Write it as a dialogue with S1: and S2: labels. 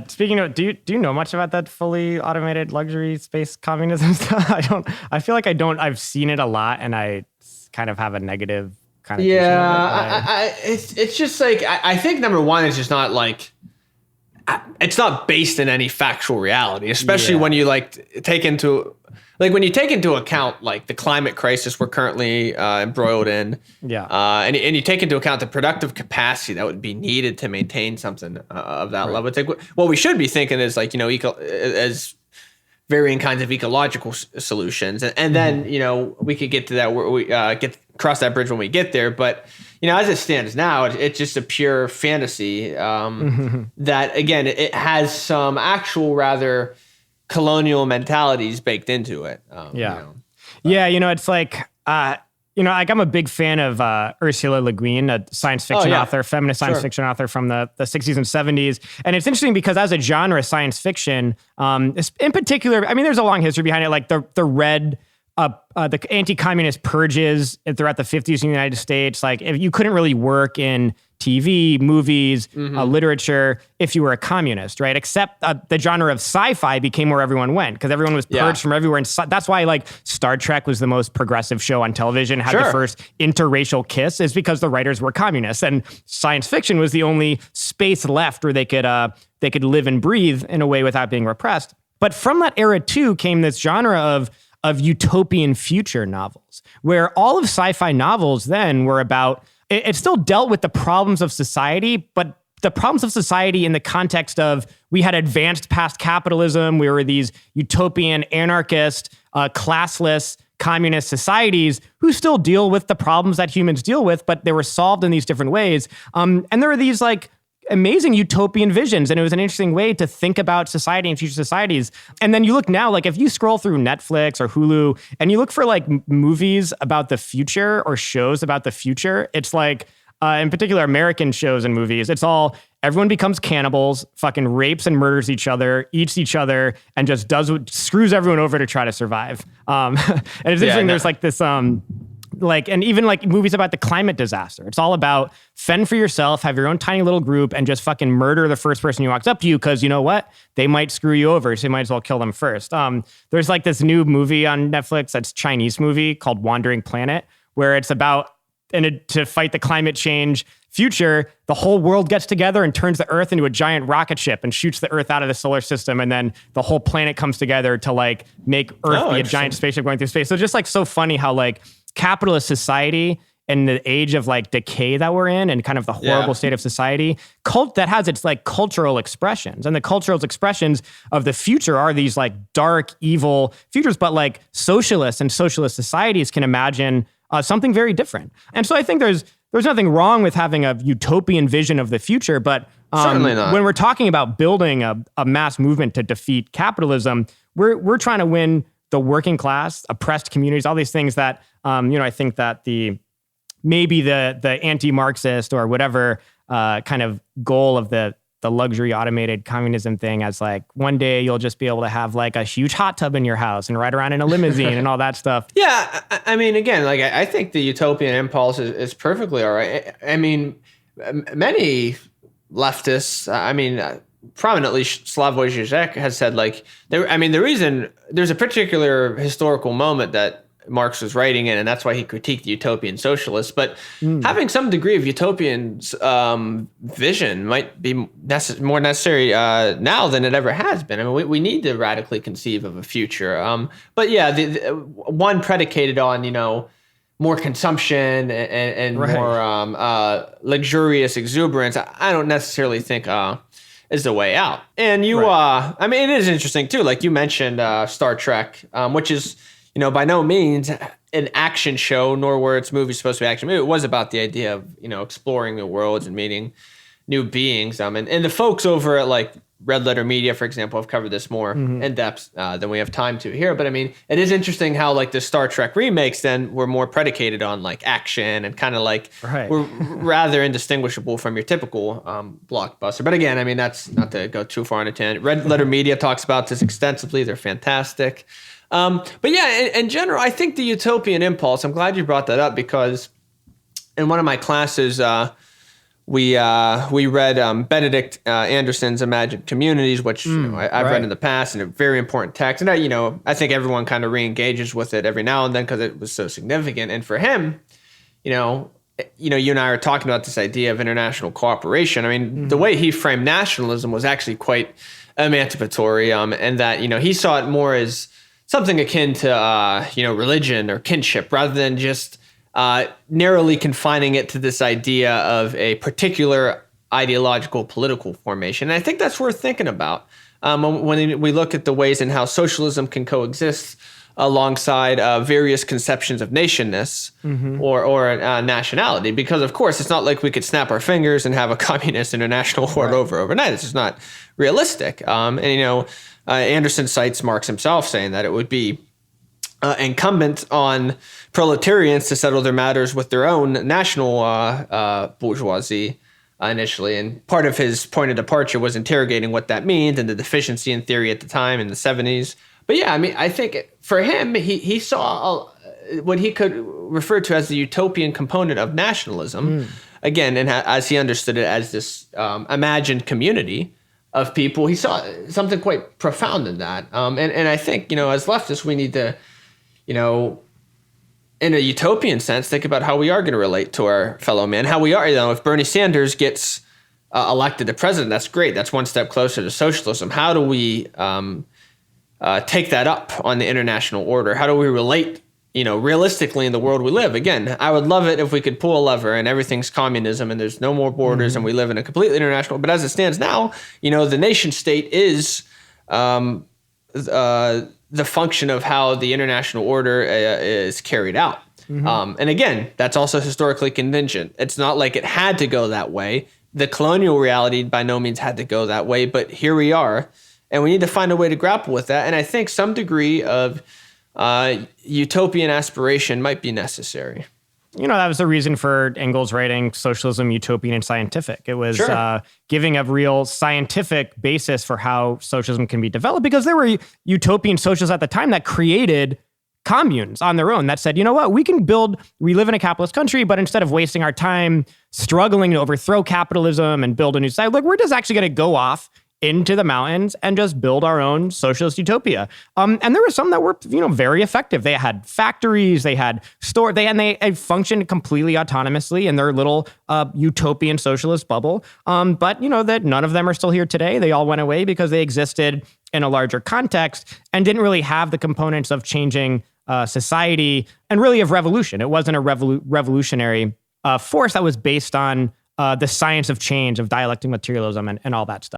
S1: Speaking of, do you know much about that fully automated luxury space communism stuff? I feel like I don't. I've seen it a lot, and I kind of have a negative connotation of it.
S2: It's just like I think number one is just not like it's not based in any factual reality, especially when you take into account like the climate crisis we're currently embroiled in. And you take into account the productive capacity that would be needed to maintain something of that level. It's like what we should be thinking is like, as varying kinds of ecological solutions. And then, we could get to that where we cross that bridge when we get there. But, as it stands now, it's just a pure fantasy that, again, it has some actual rather colonial mentalities baked into it.
S1: It's like, I'm a big fan of Ursula Le Guin, a science fiction author, feminist science fiction author from the 60s and 70s. And it's interesting because as a genre, science fiction, in particular, I mean, there's a long history behind it, like the red... the anti-communist purges throughout the 50s in the United States. Like, if you couldn't really work in TV, movies, literature, if you were a communist, right? Except the genre of sci-fi became where everyone went because everyone was purged from everywhere. And that's why like Star Trek was the most progressive show on television, had the first interracial kiss, is because the writers were communists. And science fiction was the only space left where they could live and breathe in a way without being repressed. But from that era too came this genre of utopian future novels, where all of sci-fi novels then were about, it still dealt with the problems of society, but the problems of society in the context of we had advanced past capitalism, we were these utopian, anarchist, classless, communist societies who still deal with the problems that humans deal with, but they were solved in these different ways. And there were these like amazing utopian visions. And it was an interesting way to think about society and future societies. And then you look now, like if you scroll through Netflix or Hulu and you look for like movies about the future or shows about the future, it's like, in particular, American shows and movies, it's all everyone becomes cannibals, fucking rapes and murders each other, eats each other, and just screws everyone over to try to survive. And it's interesting, there's like this, and even like movies about the climate disaster. It's all about fend for yourself, have your own tiny little group, and just fucking murder the first person who walks up to you because you know what? They might screw you over, so you might as well kill them first. There's like this new movie on Netflix that's a Chinese movie called Wandering Planet, where it's about, to fight the climate change future, the whole world gets together and turns the Earth into a giant rocket ship and shoots the Earth out of the solar system, and then the whole planet comes together to like make Earth be a giant spaceship going through space. So just like so funny how like capitalist society and the age of like decay that we're in and kind of the horrible state of society, that has its like cultural expressions. And the cultural expressions of the future are these like dark, evil futures, but like socialists and socialist societies can imagine something very different. And so I think there's nothing wrong with having a utopian vision of the future, but
S2: certainly not.
S1: When we're talking about building a mass movement to defeat capitalism, we're trying to win the working class, oppressed communities, all these things that, I think that maybe the anti-Marxist or whatever kind of goal of the luxury automated communism thing as like one day you'll just be able to have like a huge hot tub in your house and ride around in a limousine and all that stuff.
S2: Yeah. I mean, again, like I think the utopian impulse is perfectly all right. I mean, many leftists, prominently Slavoj Žižek has said like, the reason there's a particular historical moment that Marx was writing in, and that's why he critiqued the utopian socialists. But having some degree of utopian vision might be more necessary now than it ever has been. I mean, we need to radically conceive of a future. But yeah, the one predicated on, more consumption and more luxurious exuberance, I don't necessarily think is the way out. And it is interesting too. Like you mentioned Star Trek, which is, by no means an action show, nor were its movies supposed to be action. It was about the idea of, exploring the worlds and meeting new beings. And the folks over at like Red Letter Media, for example, have covered this more in depth than we have time to here. But I mean, it is interesting how like the Star Trek remakes then were more predicated on like action and kind of like were rather indistinguishable from your typical blockbuster. But again, I mean, that's not to go too far on a tangent. Red Letter Media talks about this extensively. They're fantastic. But yeah, in general, I think the utopian impulse, I'm glad you brought that up because in one of my classes, we read Benedict Anderson's Imagined Communities, which I've read in the past, and a very important text. And I think everyone kind of re-engages with it every now and then because it was so significant. And for him, you and I are talking about this idea of international cooperation. I mean, the way he framed nationalism was actually quite emancipatory, and that he saw it more as something akin to religion or kinship, rather than just narrowly confining it to this idea of a particular ideological political formation. And I think that's worth thinking about when we look at the ways in how socialism can coexist alongside various conceptions of nationness or nationality. Because, of course, it's not like we could snap our fingers and have a communist international order overnight. It's just not realistic. Anderson cites Marx himself saying that it would be incumbent on proletarians to settle their matters with their own national bourgeoisie initially. And part of his point of departure was interrogating what that means and the deficiency in theory at the time in the 70s. But yeah, I mean, I think for him, he saw what he could refer to as the utopian component of nationalism. Again, and as he understood it as this imagined community of people, he saw something quite profound in that. And I think, as leftists, we need to, in a utopian sense, think about how we are going to relate to our fellow man, how we are, if Bernie Sanders gets elected to president, that's great. That's one step closer to socialism. How do we take that up on the international order? How do we relate, realistically in the world we live? Again, I would love it if we could pull a lever and everything's communism and there's no more borders and we live in a completely international. But as it stands now, the nation state is the function of how the international order is carried out. And again, that's also historically contingent. It's not like it had to go that way. The colonial reality by no means had to go that way, but here we are. And we need to find a way to grapple with that. And I think some degree of utopian aspiration might be necessary.
S1: That was the reason for Engels writing Socialism, Utopian, and Scientific. It was giving a real scientific basis for how socialism can be developed, because there were utopian socialists at the time that created communes on their own that said, we live in a capitalist country, but instead of wasting our time struggling to overthrow capitalism and build a new society, we're just actually going to go off into the mountains and just build our own socialist utopia. And there were some that were, very effective. They had factories, they had stores, they functioned completely autonomously in their little utopian socialist bubble. But that none of them are still here today. They all went away because they existed in a larger context and didn't really have the components of changing society and really of revolution. It wasn't a revolutionary force that was based on the science of change, of dialectic materialism and all that stuff.